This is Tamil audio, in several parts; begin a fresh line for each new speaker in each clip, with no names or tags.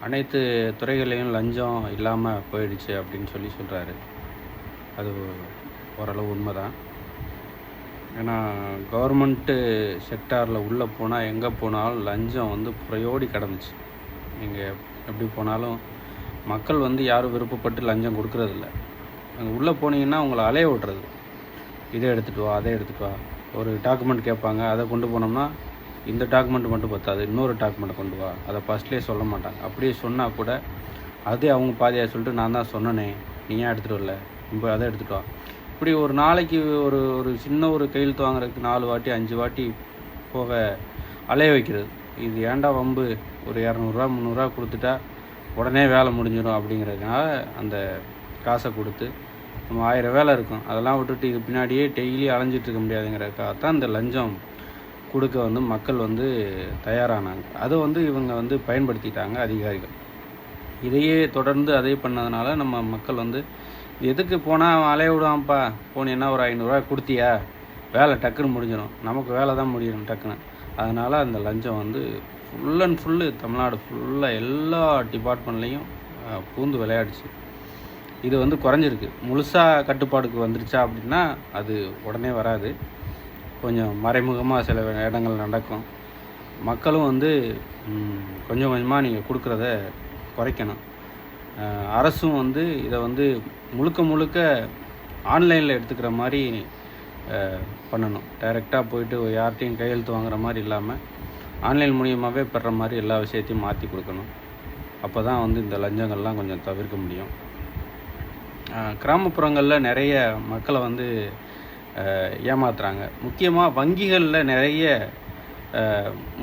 அனைத்து துறைகள்லையும் லஞ்சம் இல்லாமல் போயிடுச்சு அப்படின்னு சொல்கிறாரு. அது ஓரளவு உண்மைதான். ஏன்னா கவர்மெண்ட்டு செக்டாரில் உள்ளே போனால் எங்கே போனாலும் லஞ்சம் வந்து புறையோடி கிடந்துச்சு. நீங்கள் எப்படி போனாலும் மக்கள் வந்து யாரும் விருப்பப்பட்டு லஞ்சம் கொடுக்குறதில்ல. அங்கே உள்ளே போனீங்கன்னா உங்களை அலைய விட்றது. இதை எடுத்துகிட்டு வா, அதை எடுத்துகிட்டு வா. ஒரு டாக்குமெண்ட் கேட்பாங்க, அதை கொண்டு போனோம்னா இந்த டாக்குமெண்ட் மட்டும் பத்தாது, இன்னொரு டாக்குமெண்ட்டை கொண்டு வா. அதை ஃபஸ்ட்லேயே சொல்ல மாட்டாங்க. அப்படியே சொன்னால் கூட அதே அவங்க பாதியாக சொல்லிட்டு நான் தான் சொன்னனே, நீ ஏன் எடுத்துகிட்டு வரல, இப்போ அதை எடுத்துகிட்டு வா. இப்படி ஒரு நாளைக்கு ஒரு ஒரு சின்ன ஒரு கையெழுத்து வாங்குறதுக்கு 4 வாட்டி 5 வாட்டி போக அலைய வைக்கிறது. இது ஏன்டா வம்பு, ஒரு 200 300 கொடுத்துட்டா உடனே வேலை முடிஞ்சிடும் அப்படிங்கிறதுனால அந்த காசை கொடுத்து நம்ம 1000 வேலை இருக்கும் அதெல்லாம் விட்டுட்டு இது பின்னாடியே டெய்லி அலைஞ்சிட்ருக்க முடியாதுங்கிறதுக்காக தான் இந்த லஞ்சம் கொடுக்க வந்து மக்கள் வந்து தயாரானாங்க. அதை வந்து இவங்க வந்து பயன்படுத்திட்டாங்க அதிகாரிகள். இதையே தொடர்ந்து அதே பண்ணதுனால நம்ம மக்கள் வந்து எதுக்கு போனால் அலைய விடுவான்ப்பா, போனீங்கன்னா ஒரு 500 கொடுத்தியா வேலை டக்குன்னு முடிஞ்சிடும், நமக்கு வேலை தான் முடியணும் டக்குன்னு. அதனால் அந்த லஞ்சம் வந்து ஃபுல் அண்ட் ஃபுல்லு தமிழ்நாடு ஃபுல்லாக எல்லா டிபார்ட்மெண்ட்லேயும் பூந்து விளையாடுச்சு. இது வந்து குறைஞ்சிருக்கு. முழுசாக கட்டுப்பாடுக்கு வந்துருச்சா அப்படின்னா அது உடனே வராது. கொஞ்சம் மறைமுகமாக சில இடங்கள் நடக்கும். மக்களும் வந்து கொஞ்சம் கொஞ்சமாக நீங்கள் கொடுக்குறத குறைக்கணும். அரசும் வந்து இதை வந்து முழுக்க ஆன்லைனில் எடுத்துக்கிற மாதிரி பண்ணணும். டைரெக்டாக போயிட்டு யார்கிட்டையும் கையெழுத்து வாங்குற மாதிரி இல்லாமல் ஆன்லைன் மூலியமாகவே பெற மாதிரி எல்லா விஷயத்தையும் மாற்றி கொடுக்கணும். அப்போ தான் வந்து இந்த லஞ்சங்கள்லாம் கொஞ்சம் தவிர்க்க முடியும். கிராமப்புறங்களில் நிறைய மக்களை வந்து ஏமாத்துறாங்க. முக்கியமாக வங்கிகளில் நிறைய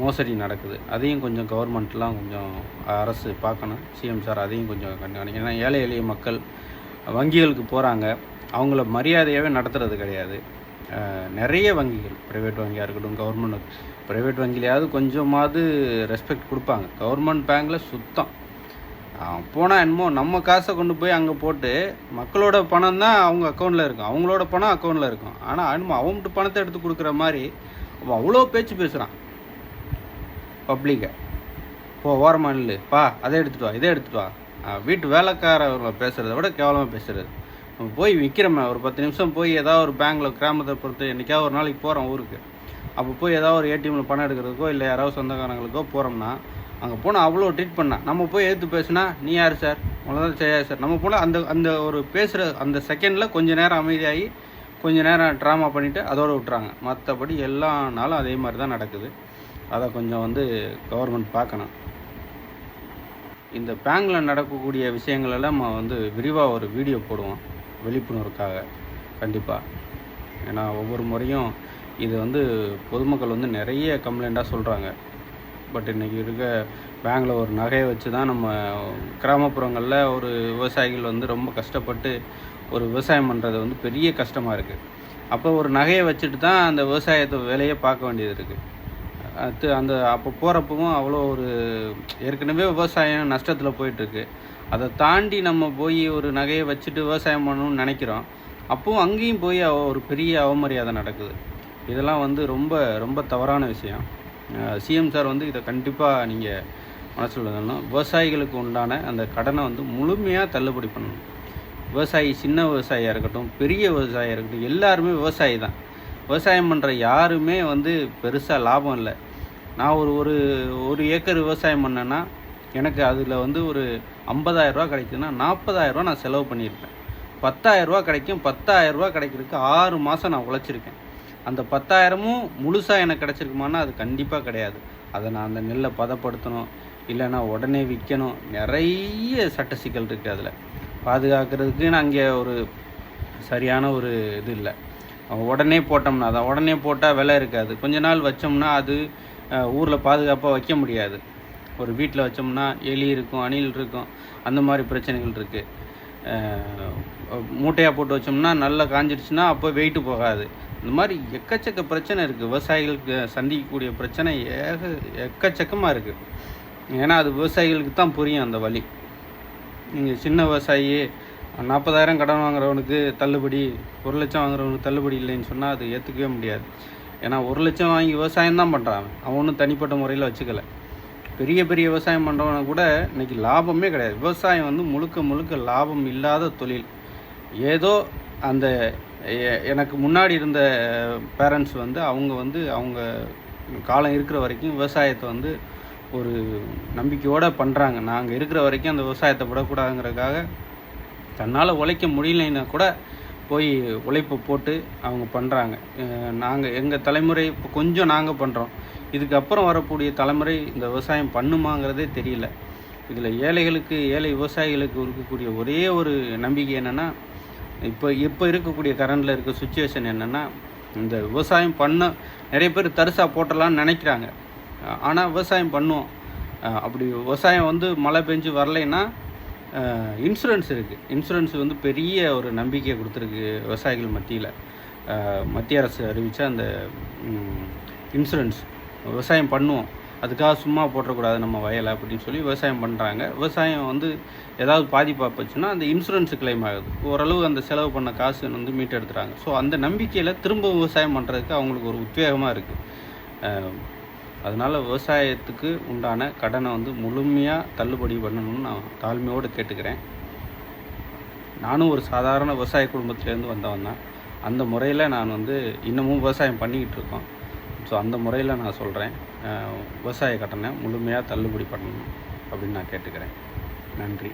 மோசடி நடக்குது. அதையும் கொஞ்சம் கவர்மெண்ட்லாம் கொஞ்சம் அரசு பார்க்கணும். சிஎம் சார் அதையும் கொஞ்சம் கண்காணிக்கணும். ஏன்னா ஏழை எளிய மக்கள் வங்கிகளுக்கு போகிறாங்க, அவங்கள மரியாதையாகவே நடத்துறது கிடையாது. நிறைய வங்கிகள், ப்ரைவேட் வங்கியாக இருக்கட்டும், கவர்மெண்ட் ப்ரைவேட் வங்கியிலையாவது கொஞ்சமாவது ரெஸ்பெக்ட் கொடுப்பாங்க. கவர்மெண்ட் பேங்கில் சுத்தம். போனால் என்னமோ நம்ம காசை கொண்டு போய் அங்கே போட்டு மக்களோட பணம் தான் அவங்க அக்கௌண்ட்டில் இருக்கும், அவங்களோட பணம் அக்கௌண்ட்டில் இருக்கும். ஆனால் என்னமோ அவங்கள்ட்ட பணத்தை எடுத்து கொடுக்குற மாதிரி அவ்வளோ பேச்சு பேசுகிறான் பப்ளிக்கை. ஓரமாக நில்லு பா, அதை எடுத்துகிட்டு வா, இதை எடுத்துகிட்டு வா. வீட்டு வேலைக்காரவங்களை பேசுகிறத விட கேவலமாக பேசுகிறது. நம்ம போய் விற்கிறோமே, ஒரு 10 நிமிஷம் போய் ஏதாவது ஒரு பேங்கில் கிராமத்தை பொறுத்து என்றைக்காவது ஒரு நாளைக்கு போகிறோம் ஊருக்கு, அப்போ போய் ஏதாவது ஒரு ஏடிஎம்மில் பணம் எடுக்கிறதுக்கோ இல்லை யாராவது சொந்தக்காரங்களுக்கோ போகிறோம்னா அங்கே போனால் அவ்வளோ ட்ரீட் பண்ணால் நம்ம போய் எடுத்து பேசுனா நீ யார் சார், உங்களதான் செய்யாது சார். நம்ம போனால் அந்த ஒரு பேசுகிற அந்த செகண்டில் கொஞ்சம் நேரம் அமைதியாகி கொஞ்சம் நேரம் ட்ராமா பண்ணிவிட்டு அதோடு விட்டுறாங்க. மற்றபடி எல்லா நாளும் அதே மாதிரி தான் நடக்குது. அதை கொஞ்சம் வந்து கவர்மெண்ட் பார்க்கணும். இந்த பேங்கில் நடக்கக்கூடிய விஷயங்களெல்லாம் நம்ம வந்து விரிவாக ஒரு வீடியோ போடுவோம் விழிப்புணர்வுக்காக கண்டிப்பாக. ஏன்னா ஒவ்வொரு முறையும் இது வந்து பொதுமக்கள் வந்து நிறைய கம்ப்ளைண்ட்டாக சொல்கிறாங்க. பட் இன்றைக்கி இருக்க பேங்கில் ஒரு நகையை வச்சு தான் நம்ம கிராமப்புறங்களில் ஒரு விவசாயிகள் வந்து ரொம்ப கஷ்டப்பட்டு ஒரு விவசாயம் பண்ணுறது வந்து பெரிய கஷ்டமாக இருக்குது. அப்போ ஒரு நகையை வச்சுட்டு தான் அந்த விவசாயத்தை வேலையை பார்க்க வேண்டியது இருக்குது. அப்போ போகிறப்பவும் அவ்வளோ ஒரு ஏற்கனவே விவசாயம் நஷ்டத்தில் போயிட்டுருக்கு. அதை தாண்டி நம்ம போய் ஒரு நகையை வச்சுட்டு விவசாயம் பண்ணணும்னு நினைக்கிறோம். அப்போவும் அங்கேயும் போய் ஒரு பெரிய அவமரியாதை நடக்குது. இதெல்லாம் வந்து ரொம்ப ரொம்ப தவறான விஷயம். சிஎம் சார் வந்து இதை கண்டிப்பாக நீங்கள் மனசில் சொல்லணும். விவசாயிகளுக்கு உண்டான அந்த கடனை வந்து முழுமையாக தள்ளுபடி பண்ணணும். விவசாயி சின்ன விவசாயியாக இருக்கட்டும், பெரிய விவசாயியாக இருக்கட்டும், எல்லாருமே விவசாயி தான். விவசாயம் பண்ணுற யாருமே வந்து பெருசாக லாபம் இல்லை. நான் ஒரு ஒரு ஏக்கர் விவசாயம் பண்ணேன்னா எனக்கு அதில் வந்து ஒரு 50,000 ரூபா கிடைக்குதுன்னா 40,000 ரூபா நான் செலவு பண்ணியிருப்பேன். 10,000 ரூபா கிடைக்கும். 10,000 ரூபா கிடைக்கிறதுக்கு 6 மாதம் நான் உழைச்சிருக்கேன். அந்த 10,000மும் முழுசாக எனக்கு கிடச்சிருக்குமானா அது கண்டிப்பாக கிடையாது. அதை நான் அந்த நெல்லை பதப்படுத்தணும், இல்லைன்னா உடனே விற்கணும். நிறைய சட்ட சிக்கல் இருக்குது. அதில் பாதுகாக்கிறதுக்குன்னு அங்கே ஒரு சரியான ஒரு இது இல்லை. உடனே போட்டோம்னா தான், உடனே போட்டால் விலை இருக்காது. கொஞ்ச நாள் வச்சோம்னா அது ஊரில் பாதுகாப்பாக வைக்க முடியாது. ஒரு வீட்டில் வச்சோம்னா எலி இருக்கும், அணில் இருக்கும், அந்த மாதிரி பிரச்சனைகள் இருக்குது. மூட்டையாக போட்டு வச்சோம்னா நல்லா காஞ்சிடுச்சுன்னா அப்போ வெயிட்டு போகாது. இந்த மாதிரி எக்கச்சக்க பிரச்சனை இருக்குது. விவசாயிகளுக்கு சந்திக்கக்கூடிய பிரச்சனை எக்கச்சக்கமாக இருக்குது. ஏன்னா அது விவசாயிகளுக்கு தான் புரியும் அந்த வலி. நீங்கள் சின்ன விவசாயி 40,000 கடன் வாங்குறவனுக்கு தள்ளுபடி, 1 லட்சம் வாங்குறவனுக்கு தள்ளுபடி இல்லைன்னு சொன்னால் அது ஏற்றுக்கவே முடியாது. ஏன்னா 1 லட்சம் வாங்கி விவசாயம் தான் பண்ணுறான். அவன் ஒன்றும் தனிப்பட்ட முறையில் வச்சுக்கலை. பெரிய பெரிய விவசாயம் பண்ணுறவங்க கூட இன்றைக்கி லாபமே கிடையாது. விவசாயம் வந்து முழுக்க முழுக்க லாபம் இல்லாத தொழில். ஏதோ அந்த எனக்கு முன்னாடி இருந்த பேரண்ட்ஸ் வந்து அவங்க காலம் இருக்கிற வரைக்கும் விவசாயத்தை வந்து ஒரு நம்பிக்கையோடு பண்ணுறாங்க. நாங்கள் இருக்கிற வரைக்கும் அந்த விவசாயத்தை விடக்கூடாதுங்கிறதுக்காக தன்னால் உழைக்க முடியலைன்னா கூட போய் உழைப்பு போட்டு அவங்க பண்ணுறாங்க. எங்கள் தலைமுறை இப்போ கொஞ்சம் நாங்கள் பண்ணுறோம். இதுக்கப்புறம் வரக்கூடிய தலைமுறை இந்த விவசாயம் பண்ணுமாங்கிறதே தெரியல. இதில் ஏழை விவசாயிகளுக்கு இருக்கக்கூடிய ஒரே ஒரு நம்பிக்கை என்னென்னா, இப்போ இருக்கக்கூடிய கரண்டில் இருக்க சுச்சுவேஷன் என்னென்னா, இந்த விவசாயம் நிறைய பேர் தரிசாக போட்டலான்னு நினைக்கிறாங்க. ஆனால் விவசாயம் பண்ணுவோம். அப்படி விவசாயம் வந்து மழை பெஞ்சு வரலைன்னா இன்சூரன்ஸ் இருக்குது. இன்சூரன்ஸ் வந்து பெரிய ஒரு நம்பிக்கையை கொடுத்துருக்கு விவசாயிகள் மத்தியில். மத்திய அரசு அறிவித்த அந்த இன்சூரன்ஸ், விவசாயம் பண்ணுவோம், அதுக்காக சும்மா போட்டக்கூடாது நம்ம வயலை அப்படின்னு சொல்லி விவசாயம் பண்ணுறாங்க. விவசாயம் வந்து ஏதாவது பாதிப்பாக போச்சுன்னா அந்த இன்சூரன்ஸு கிளைம் ஆகுது. ஓரளவு அந்த செலவு பண்ண காசு வந்து மீட்டெடுத்துறாங்க. ஸோ அந்த நம்பிக்கையில் திரும்ப விவசாயம் பண்ணுறதுக்கு அவங்களுக்கு ஒரு உத்வேகமாக இருக்குது. அதனால் விவசாயத்துக்கு உண்டான கடனை வந்து முழுமையாக தள்ளுபடி பண்ணணும்னு நான் தாழ்மையோடு கேட்டுக்கிறேன். நானும் ஒரு சாதாரண விவசாய குடும்பத்திலேருந்து வந்தவன் தான். அந்த முறையில் நான் வந்து இன்னமும் விவசாயம் பண்ணிக்கிட்டு இருக்கோம். ஸோ அந்த முறையில் நான் சொல்கிறேன், விவசாய கடனை முழுமையாக தள்ளுபடி பண்ணணும் அப்படின்னு நான் கேட்டுக்கிறேன். நன்றி.